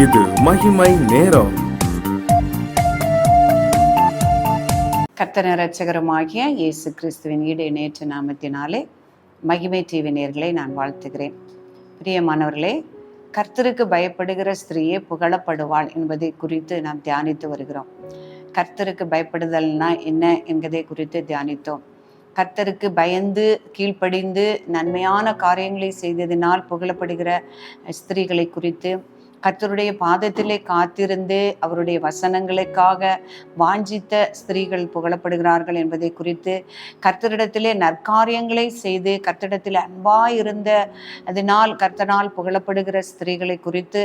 இது மகிமை நேரம். கர்த்தர் இரட்சகருமாகிய இயேசு கிறிஸ்துவின் ஈடு இணையற்ற நாமத்தினாலே மகிமை டிவி நேயர்களை நான் வாழ்த்துகிறேன். பிரியமானவர்களே, கர்த்தருக்கு பயப்படுகிற ஸ்திரீயே புகழப்படுவாள் என்பதை குறித்து நாம் தியானித்து வருகிறோம். கர்த்தருக்கு பயப்படுதல்னா என்ன என்பதை குறித்து தியானித்தோம். கர்த்தருக்கு பயந்து கீழ்ப்படிந்து நன்மையான காரியங்களை செய்ததினால் புகழப்படுகிற ஸ்திரீகளை குறித்து, கர்த்தருடைய பாதத்திலே காத்திருந்து அவருடைய வசனங்களுக்காக வாஞ்சித்த ஸ்திரீகள் புகழப்படுகிறார்கள் என்பதை குறித்து, கர்த்தரிடத்திலே நற்காரியங்களை செய்து கர்த்தரிடத்தில் அன்பாயிருந்த அதனால் கர்த்தனால் புகழப்படுகிற ஸ்திரீகளை குறித்து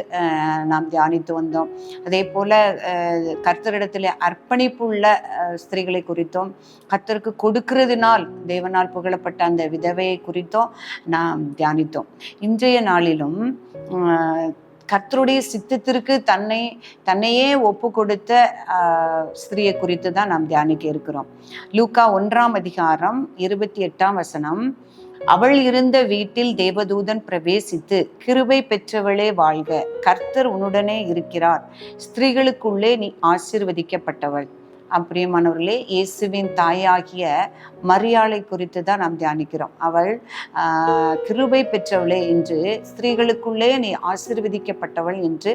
நாம் தியானித்து வந்தோம். அதே போல கர்த்தரிடத்திலே அர்ப்பணிப்புள்ள ஸ்திரீகளை குறித்தும், கர்த்தருக்கு கொடுக்கிறதுனால் தேவனால் புகழப்பட்ட அந்த விதவையை குறித்தும் நாம் தியானித்தோம். இன்றைய நாளிலும் கர்த்தருடைய சித்தத்திற்கு தன்னையே ஒப்பு கொடுத்த ஸ்திரியை குறித்து தான் நாம் தியானிக்க இருக்கிறோம். லூக்கா 1:28 அவள் இருந்த வீட்டில் தேவதூதன் பிரவேசித்து, கிருபை பெற்றவளே வாழ்க, கர்த்தர் உன்னுடனே இருக்கிறார், ஸ்திரீகளுக்குள்ளே நீ ஆசீர்வதிக்கப்பட்டவள். பிரியமானவர்களே, இயேசுவின் தாயாகிய மரியாளை குறித்து தான் நாம் தியானிக்கிறோம். அவள் கிருபை பெற்றவளே என்று, ஸ்திரீகளுக்குள்ளே நீ ஆசீர்வதிக்கப்பட்டவள் என்று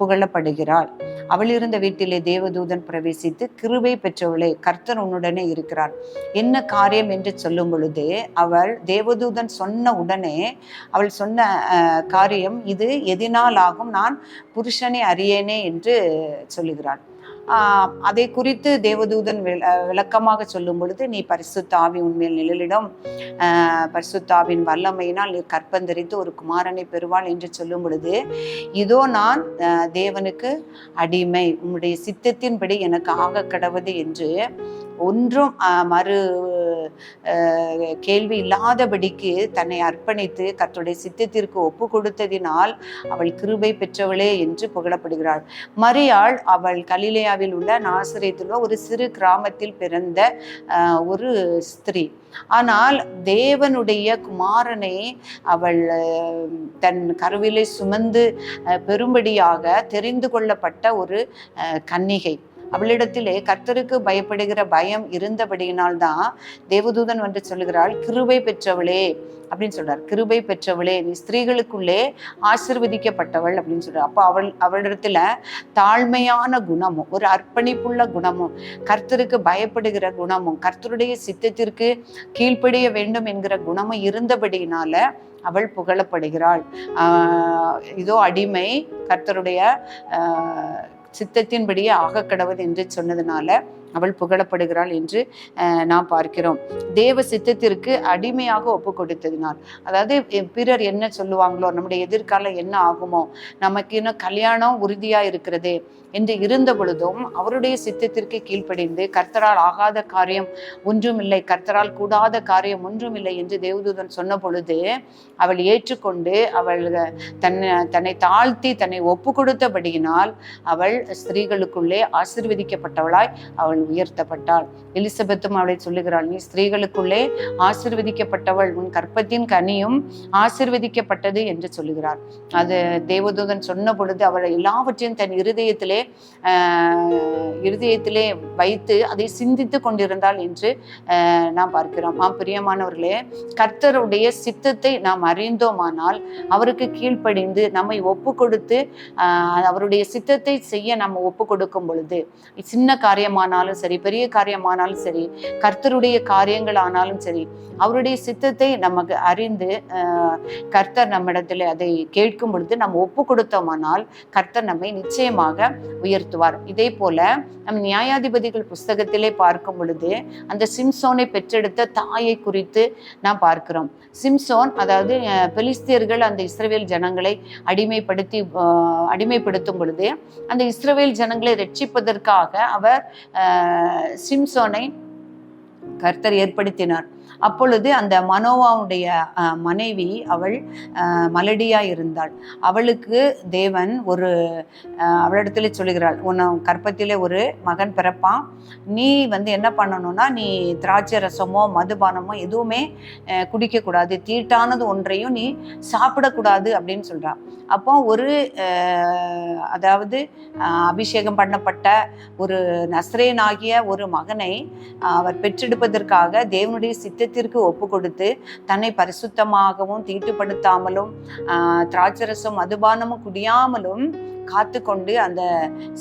புகழப்படுகிறாள். அவள் இருந்த வீட்டிலே தேவதூதன் பிரவேசித்து, கிருபை பெற்றவளே, கர்த்தர் உன்னுடனே இருக்கிறார். என்ன காரியம் என்று சொல்லும் பொழுது, அவள் தேவதூதன் சொன்ன உடனே அவள் சொன்ன காரியம், இது எதினால் ஆகும், நான் புருஷனை அறியேனே என்று சொல்லுகிறாள். அதை குறித்து தேவதூதன் விளக்கமாக சொல்லும் பொழுது, நீ பரிசுத்த ஆவி உன்மேல் நிழலிடும், பரிசுத்த ஆவியின் வல்லமையினால் நீ கற்பந்தரித்து ஒரு குமாரனை பெறுவாள் என்று சொல்லும் பொழுது, இதோ நான் தேவனுக்கு அடிமை, உன்னுடைய சித்தத்தின்படி எனக்கு ஆக கடவுது என்று ஒன்றும் மறு கேள்வி இல்லாதபடிக்கு தன்னை அர்ப்பணித்து கர்த்தருடைய சித்தத்திற்கு ஒப்பு கொடுத்ததினால் அவள் கிருபை பெற்றவளே என்று புகழப்படுகிறாள். மரியாள் அவள் கலிலேயாவில் உள்ள நாசரேத்தில் ஒரு சிறு கிராமத்தில் பிறந்த ஒரு ஸ்திரீ. ஆனால் தேவனுடைய குமாரனை அவள் தன் கருவிலை சுமந்து பெரும்படியாக தெரிந்து கொள்ளப்பட்ட ஒரு கன்னிகை. அவளிடத்திலே கர்த்தருக்கு பயப்படுகிற பயம் இருந்தபடியினால்தான் தேவதூதன் வந்து சொல்லுகிறாள், கிருபை பெற்றவளே அப்படின்னு சொல்றார். கிருபை பெற்றவளே, நீ ஸ்திரீகளுக்குள்ளே ஆசீர்வதிக்கப்பட்டவள் அப்படின்னு சொல்றார். அப்போ அவளிடத்துல தாழ்மையான குணமும், ஒரு அர்ப்பணிப்புள்ள குணமும், கர்த்தருக்கு பயப்படுகிற குணமும், கர்த்தருடைய சித்தத்திற்கு கீழ்ப்படிய வேண்டும் என்கிற குணமும் இருந்தபடியினால அவள் புகழப்படுகிறாள். இதோ அடிமை, கர்த்தருடைய சித்தத்தின்படியே ஆக கடவுது என்று சொன்னதுனால அவள் புகழப்படுகிறாள் என்று நாம் பார்க்கிறோம். தேவ சித்தத்திற்கு அடிமையாக ஒப்பு கொடுத்ததினால், அதாவது பிறர் என்ன சொல்லுவாங்களோ, நம்முடைய எதிர்காலம் என்ன ஆகுமோ, நமக்கு இன்னும் கல்யாணம் உறுதியா இருக்கிறதே என்று இருந்த பொழுதும் அவருடைய சித்தத்திற்கு கீழ்ப்படிந்து, கர்த்தரால் ஆகாத காரியம் ஒன்றுமில்லை, கர்த்தரால் கூடாத காரியம் ஒன்றுமில்லை என்று தேவதூதன் சொன்ன பொழுது அவள் ஏற்றுக்கொண்டு அவள் தன்னை தாழ்த்தி தன்னை ஒப்பு கொடுத்தபடியினால் அவள் ஸ்திரீகளுக்குள்ளே ஆசீர்வதிக்கப்பட்டவளாய் அவள் உயர்த்தப்பட்டாள். எலிசபெத்தும் அவளை சொல்லுகிறாள், நீ ஸ்திரீகளுக்குள்ளே ஆசீர்வதிக்கப்பட்டவள், உன் கற்பத்தின் கனியும் ஆசீர்வதிக்கப்பட்டது என்று சொல்லுகிறார். அது தேவதூதன் சொன்ன பொழுது அவள் எல்லாவற்றையும் தன் இருதயத்திலே வைத்து அதை சிந்தித்து கொண்டிருந்தாள் என்று நாம் பார்க்கிறோம். பிரியமானவர்களே, கர்த்தருடைய சித்தத்தை நாம் அறிந்தோமானால், அவருக்கு கீழ்ப்படிந்து நம்மை ஒப்பு கொடுத்து அவருடைய சித்தத்தை செய்ய நம்ம ஒப்பு கொடுக்கும் பொழுது, சின்ன காரியமானாலும் சரி, பெரிய காரியமானாலும் சரி, கர்த்தருடைய காரியங்கள் ஆனாலும் சரி, அவருடைய சித்தத்தை நமக்கு அறிந்து கர்த்தர் நம்மிடத்தில் அதை கேட்கும் பொழுது நம்ம ஒப்பு கொடுத்தோமானால் கர்த்தர் நம்மை நிச்சயமாக உயர்த்துவார். இதே போல நம் நியாயாதிபதிகள் புஸ்தகத்திலே பார்க்கும் பொழுது அந்த சிம்சோனை பெற்றெடுத்த தாயை குறித்து நாம் பார்க்கிறோம். சிம்சோன், அதாவது பெலிஸ்தியர்கள் அந்த இஸ்ரவேல் ஜனங்களை அடிமைப்படுத்தும் பொழுது அந்த இஸ்ரவேல் ஜனங்களை ரட்சிப்பதற்காக அவர் சிம்சோனை கர்த்தர் ஏற்படுத்தினார். அப்பொழுது அந்த மனோவாவுடைய மனைவி அவள் மலடியா இருந்தாள். அவளுக்கு தேவன் அவளிடத்துல சொல்லுகிறாள், உன்னை கற்பத்திலே ஒரு மகன் பிறப்பான், நீ என்ன பண்ணணும்னா, நீ திராட்சை ரசமோ மதுபானமோ எதுவுமே குடிக்க கூடாது, தீட்டானது ஒன்றையும் நீ சாப்பிடக்கூடாது அப்படின்னு சொல்றா. அப்போ அதாவது அபிஷேகம் பண்ணப்பட்ட ஒரு நஸ்ரேனாகிய ஒரு மகனை அவர் பெற்றெடுப்பதற்காக தேவனுடைய சித்தத்திற்கு ஒப்பு கொடுத்து தன்னை பரிசுத்தமாகவும் தீட்டுப்படுத்தாமலும் திராட்சரசம் மதுபானமும் குடியாமலும் காத்து கொண்டு அந்த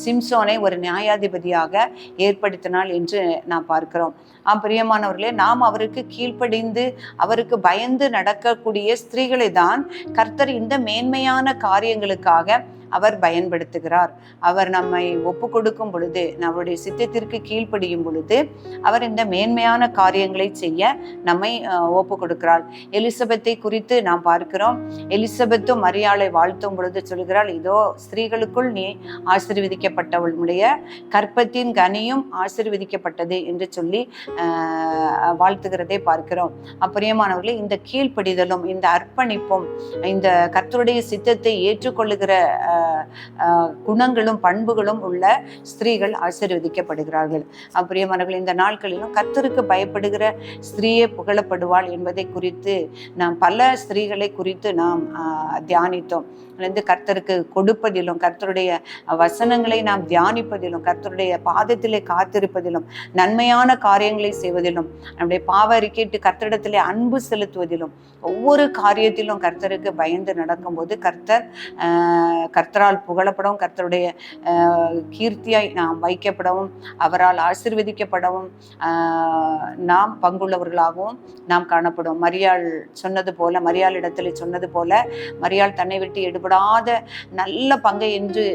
சிம்சோனை ஒரு நியாயாதிபதியாக ஏற்படுத்தினாள் என்று நாம் பார்க்கிறோம். பிரியமானவர்களே, நாம் அவருக்கு கீழ்ப்படிந்து அவருக்கு பயந்து நடக்கக்கூடிய ஸ்திரீகளை தான் கர்த்தர் இந்த மேன்மையான காரியங்களுக்காக அவர் பயன்படுத்துகிறார். அவர் நம்மை ஒப்பு கொடுக்கும் பொழுது, நம்முடைய சித்தத்திற்கு கீழ்ப்படியும் பொழுது அவர் இந்த மேன்மையான காரியங்களை செய்ய நம்மை ஒப்பு கொடுக்கிறாள். எலிசபெத்தை குறித்து நாம் பார்க்கிறோம். எலிசபெத்தும் மரியாளை வாழ்த்தும் பொழுது சொல்கிறாள், இதோ ஸ்திரீகளுக்குள் நீ ஆசீர்வதிக்கப்பட்டவள், உடைய கற்பத்தின் கனியும் ஆசீர்வதிக்கப்பட்டது என்று சொல்லி வாழ்த்துகிறதை பார்க்கிறோம். பிரியமானவர்களே, இந்த கீழ்ப்படிதலும் இந்த அர்ப்பணிப்பும் இந்த கர்த்தருடைய சித்தத்தை ஏற்றுக்கொள்ளுகிற குணங்களும் பண்புகளும் உள்ள ஸ்திரீகள் ஆசீர்வதிக்கப்படுகிறார்கள். பிரியமானவர்களே, இந்த நாட்களிலும் கர்த்தருக்கு பயப்படுகிற ஸ்திரீயே புகழப்படுவாள் என்பதை குறித்து நாம் பல ஸ்திரீகளை குறித்து நாம் தியானித்தோம். கர்த்தருக்கு கொடுப்பதிலும் கர்த்தருடைய வசனங்களை நாம் தியானிப்பதிலும் கர்த்தருடைய பாதத்திலே காத்திருப்பதிலும் நன்மையான காரியங்களை செய்வதிலும் நம்முடைய பாவ அறிக்கையிட்டு கர்த்தரிடத்திலே அன்பு செலுத்துவதிலும் ஒவ்வொரு காரியத்திலும் கர்த்தருக்கு பயந்து நடக்கும்போது கர்த்தரால் புகழப்படவும் கர்த்தருடைய கீர்த்தியாய் நாம் வைக்கப்படவும் அவரால் ஆசீர்வதிக்கப்படவும் நாம் பங்குள்ளவர்களாகவும் நாம் காணப்படும். மரியாள் சொன்னது போல, மரியாள் இடத்துல சொன்னது போல, மரியாள் தன்னை விட்டு எடுபடாத நல்ல பங்கை என்று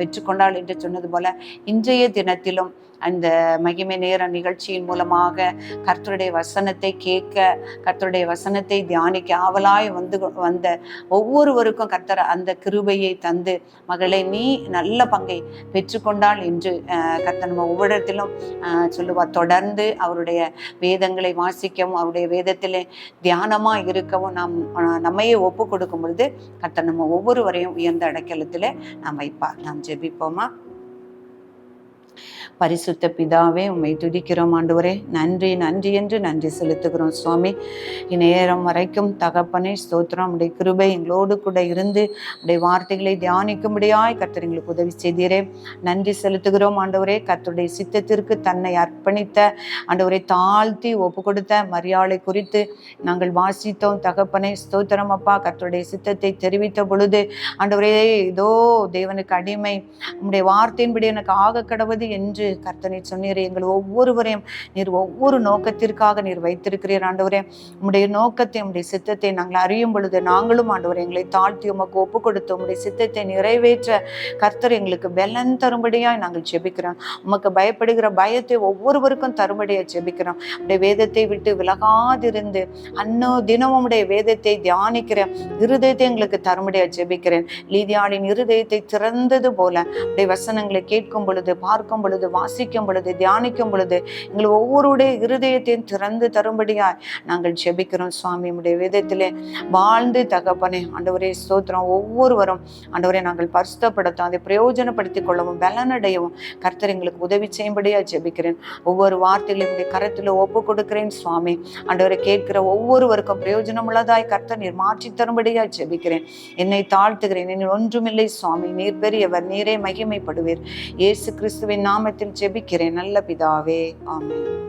பெற்றுக்கொண்டாள் என்று சொன்னது போல, இன்றைய தினத்திலும் அந்த மகிமை நேர நிகழ்ச்சியின் மூலமாக கர்த்தருடைய வசனத்தை கேட்க, கர்த்தருடைய வசனத்தை தியானிக்க ஆவலாய் வந்த ஒவ்வொருவருக்கும் கர்த்தர் அந்த கிருபையை தந்து, மகளே நீ நல்ல பங்கை பெற்றுக்கொண்டாள் என்று கர்த்தர் நம்ம ஒவ்வொருத்திலும் சொல்லுவார். தொடர்ந்து அவருடைய வேதங்களை வாசிக்கவும் அவருடைய வேதத்திலே தியானமா இருக்கவும் நம்மையே ஒப்பு கொடுக்கும் பொழுது கர்த்தர் நம்ம ஒவ்வொருவரையும் உயர்ந்த அடைக்கலத்திலே நாம் வைப்பார். நாம் ஜெபிப்போமா? பரிசுத்த பிதாவே, உம்மை துதிக்கிறோம் ஆண்டவரே. நன்றி நன்றி என்று நன்றி செலுத்துகிறோம் சுவாமி. இந்நேரம் வரைக்கும் தகப்பனே ஸ்தோத்திரம். உடைய கிருபை எங்களோடு கூட இருந்து உடைய வார்த்தைகளை தியானிக்கும்படியாய் கர்த்தர் எங்களுக்கு உதவி செய்தீரே. நன்றி செலுத்துகிறோம் ஆண்டவரே. கர்த்தருடைய சித்தத்திற்கு தன்னை அர்ப்பணித்த ஆண்டவரை தாழ்த்தி ஒப்பு கொடுத்த மரியாளை குறித்து நாங்கள் வாசித்தோம் தகப்பனே ஸ்தோத்திரம் அப்பா. கர்த்தருடைய சித்தத்தை தெரிவித்த பொழுது ஆண்டவரே, இதோ தேவனுக்கு அடிமை, உம்முடைய வார்த்தையின்படி எனக்கு ஆக கடவுது என்று கர்த்தனை சொன்னீரே. எங்கள் ஒவ்வொருவரையும் நீர் ஒவ்வொரு நோக்கத்திற்காக நீர் வைத்திருக்கிறீர் ஆண்டவரே. உம்முடைய நோக்கத்தை உம்முடைய சித்தத்தை நாங்கள் அறியும் பொழுது நாங்களும் ஆண்டவரே எங்களை தாழ்த்தி உமக்கு ஒப்பு கொடுத்து உம்முடைய சித்தத்தை நிறைவேற்ற கர்த்தர் எங்களுக்கு பலன் தரும்படியாய் நாங்கள் ஜெபிக்கிறோம். உமக்கு பயப்படுகிற பயத்தை ஒவ்வொருவருக்கும் தரும்படியாய் ஜெபிக்கிறோம். உடைய வேதத்தை விட்டு விலகாதிருந்து தினமும் உடைய வேதத்தை தியானிக்கிற இருதயத்தை எங்களுக்கு தரும்படியாய் ஜெபிக்கிறேன். லீதியாளின் இருதயத்தை திறந்தது போல உடைய வசனங்களை கேட்கும் பொழுது, பார்க்கும் பொழுது, வாசிக்கும் பொழுது, தியானிக்கும் பொழுது எங்கள் ஒவ்வொருடைய இருதயத்தையும் திறந்து தரும்படியாய் நாங்கள் ஜெபிக்கிறோம் சுவாமி. உடைய வேதத்திலே வாழ்ந்து தகப்பனே ஆண்டவரே ஸ்தோத்திரம். ஒவ்வொருவரும் ஆண்டவரே நாங்கள் பரிசுத்தப்படுத்தும், அதை பிரயோஜனப்படுத்திக் கொள்ளவும் பலனடையவும் கர்த்தர் எங்களுக்கு உதவி செய்யும்படியா ஜெபிக்கிறேன். ஒவ்வொரு வார்த்தைகளையும் கரத்தில் ஒப்பு கொடுக்கிறேன் சுவாமி. ஆண்டவரை கேட்கிற ஒவ்வொருவருக்கும் பிரயோஜனம் உள்ளதாய் கர்த்தர் நீர் மாற்றி தரும்படியா ஜெபிக்கிறேன். என்னை தாழ்த்துகிறேன், என்னில் ஒன்றுமில்லை சுவாமி. நீர் பெரியவர், நீரே மகிமைப்படுவீர். இயேசு கிறிஸ்துவின் நாமத்தில் ஜெபிக்கிறேன் நல்ல பிதாவே, ஆமென்.